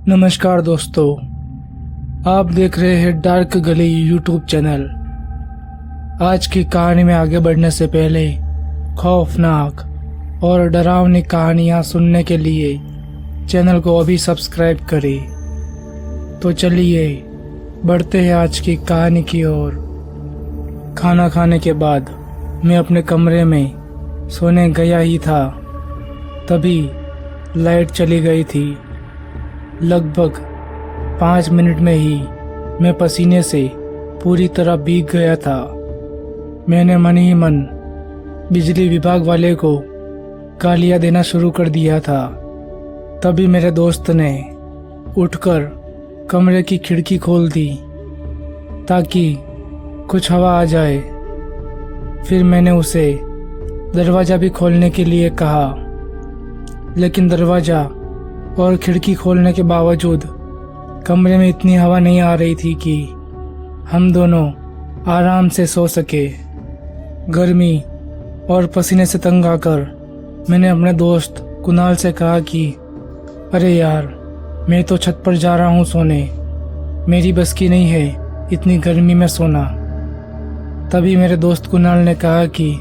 नमस्कार दोस्तों, आप देख रहे हैं डार्क गली यूट्यूब चैनल। आज की कहानी में आगे बढ़ने से पहले खौफनाक और डरावनी कहानियाँ सुनने के लिए चैनल को अभी सब्सक्राइब करें। तो चलिए बढ़ते हैं आज की कहानी की ओर। खाना खाने के बाद मैं अपने कमरे में सोने गया ही था, तभी लाइट चली गई थी। लगभग 5 मिनट में ही मैं पसीने से पूरी तरह भीग गया था। मैंने मन ही मन बिजली विभाग वाले को गालियाँ देना शुरू कर दिया था। तभी मेरे दोस्त ने उठकर कमरे की खिड़की खोल दी ताकि कुछ हवा आ जाए। फिर मैंने उसे दरवाज़ा भी खोलने के लिए कहा, लेकिन दरवाज़ा और खिड़की खोलने के बावजूद कमरे में इतनी हवा नहीं आ रही थी कि हम दोनों आराम से सो सके। गर्मी और पसीने से तंग आकर मैंने अपने दोस्त कुणाल से कहा कि अरे यार, मैं तो छत पर जा रहा हूँ सोने, मेरी बस की नहीं है इतनी गर्मी में सोना। तभी मेरे दोस्त कुणाल ने कहा कि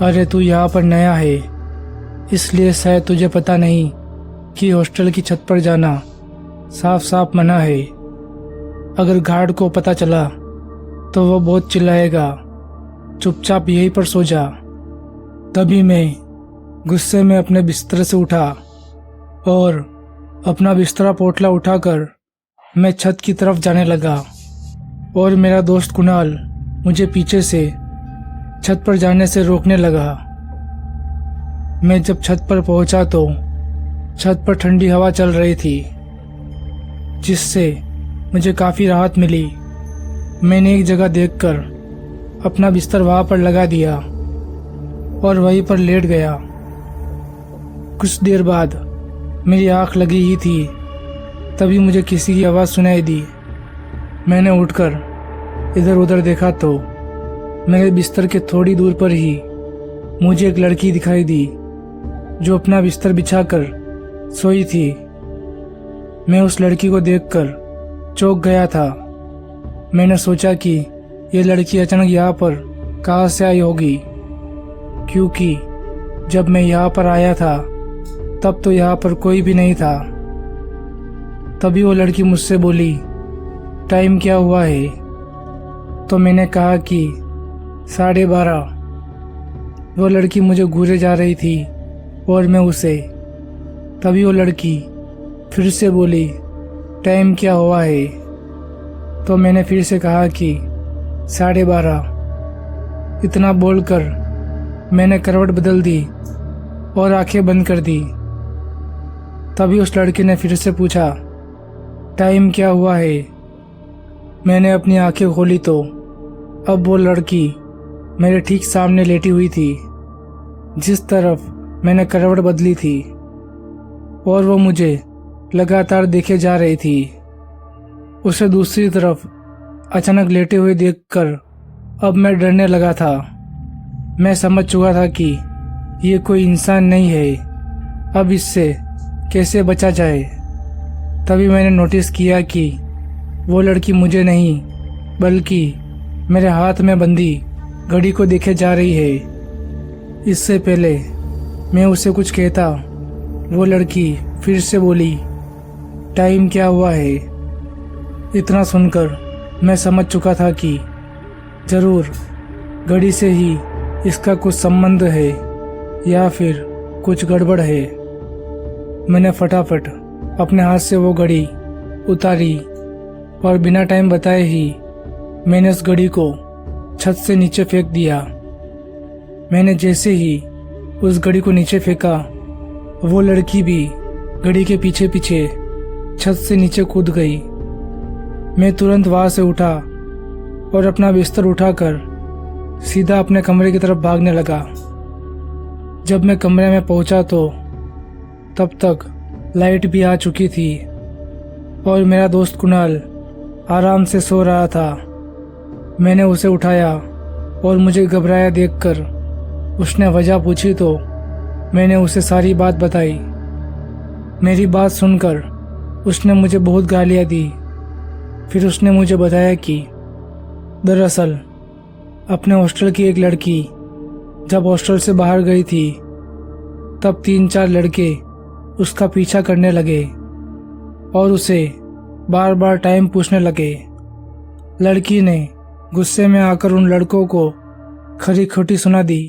अरे तू यहाँ पर नया है, इसलिए शायद तुझे पता नहीं कि हॉस्टल की छत पर जाना साफ साफ मना है। अगर गार्ड को पता चला तो वो बहुत चिल्लाएगा, चुपचाप यहीं पर सो जा। तभी मैं गुस्से में अपने बिस्तर से उठा और अपना बिस्तरा पोटला उठाकर मैं छत की तरफ जाने लगा और मेरा दोस्त कुणाल मुझे पीछे से छत पर जाने से रोकने लगा। मैं जब छत पर पहुंचा तो छत पर ठंडी हवा चल रही थी, जिससे मुझे काफ़ी राहत मिली। मैंने एक जगह देखकर अपना बिस्तर वहाँ पर लगा दिया और वहीं पर लेट गया। कुछ देर बाद मेरी आँख लगी ही थी, तभी मुझे किसी की आवाज़ सुनाई दी। मैंने उठकर इधर उधर देखा तो मेरे बिस्तर के थोड़ी दूर पर ही मुझे एक लड़की दिखाई दी जो अपना बिस्तर बिछाकर सोई थी। मैं उस लड़की को देखकर चौंक गया था। मैंने सोचा कि ये लड़की अचानक यहाँ पर कहाँ से आई होगी, क्योंकि जब मैं यहाँ पर आया था तब तो यहाँ पर कोई भी नहीं था। तभी वो लड़की मुझसे बोली, टाइम क्या हुआ है? तो मैंने कहा कि 12:30। वो लड़की मुझे घूरे जा रही थी और मैं उसे। तभी वो लड़की फिर से बोली, टाइम क्या हुआ है? तो मैंने फिर से कहा कि 12:30। इतना बोलकर मैंने करवट बदल दी और आंखें बंद कर दी। तभी उस लड़की ने फिर से पूछा, टाइम क्या हुआ है? मैंने अपनी आंखें खोली तो अब वो लड़की मेरे ठीक सामने लेटी हुई थी, जिस तरफ मैंने करवट बदली थी, और वो मुझे लगातार देखे जा रही थी। उसे दूसरी तरफ अचानक लेटे हुए देखकर अब मैं डरने लगा था। मैं समझ चुका था कि ये कोई इंसान नहीं है, अब इससे कैसे बचा जाए। तभी मैंने नोटिस किया कि वो लड़की मुझे नहीं बल्कि मेरे हाथ में बंधी घड़ी को देखे जा रही है। इससे पहले मैं उसे कुछ कहता, वो लड़की फिर से बोली, टाइम क्या हुआ है? इतना सुनकर मैं समझ चुका था कि जरूर घड़ी से ही इसका कुछ संबंध है या फिर कुछ गड़बड़ है। मैंने फटाफट अपने हाथ से वो घड़ी उतारी और बिना टाइम बताए ही मैंने उस घड़ी को छत से नीचे फेंक दिया। मैंने जैसे ही उस घड़ी को नीचे फेंका, वो लड़की भी घड़ी के पीछे पीछे छत से नीचे कूद गई। मैं तुरंत वहां से उठा और अपना बिस्तर उठाकर सीधा अपने कमरे की तरफ भागने लगा। जब मैं कमरे में पहुंचा तो तब तक लाइट भी आ चुकी थी और मेरा दोस्त कुणाल आराम से सो रहा था। मैंने उसे उठाया और मुझे घबराया देखकर उसने वजह पूछी तो मैंने उसे सारी बात बताई। मेरी बात सुनकर उसने मुझे बहुत गालियाँ दी। फिर उसने मुझे बताया कि दरअसल अपने हॉस्टल की एक लड़की जब हॉस्टल से बाहर गई थी तब 3-4 लड़के उसका पीछा करने लगे और उसे बार बार टाइम पूछने लगे। लड़की ने गुस्से में आकर उन लड़कों को खरी खोटी सुना दी।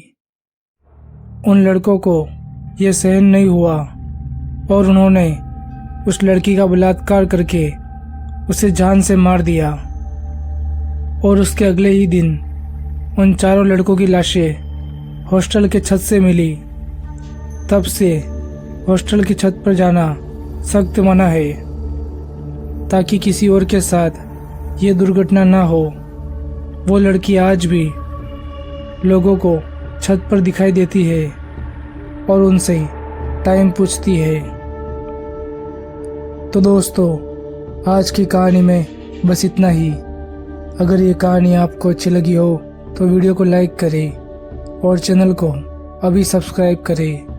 उन लड़कों को यह सहन नहीं हुआ और उन्होंने उस लड़की का बलात्कार करके उसे जान से मार दिया। और उसके अगले ही दिन उन चारों लड़कों की लाशें हॉस्टल के छत से मिली। तब से हॉस्टल की छत पर जाना सख्त मना है ताकि किसी और के साथ ये दुर्घटना ना हो। वो लड़की आज भी लोगों को छत पर दिखाई देती है और उनसे टाइम पूछती है। तो दोस्तों, आज की कहानी में बस इतना ही। अगर ये कहानी आपको अच्छी लगी हो तो वीडियो को लाइक करें और चैनल को अभी सब्सक्राइब करें।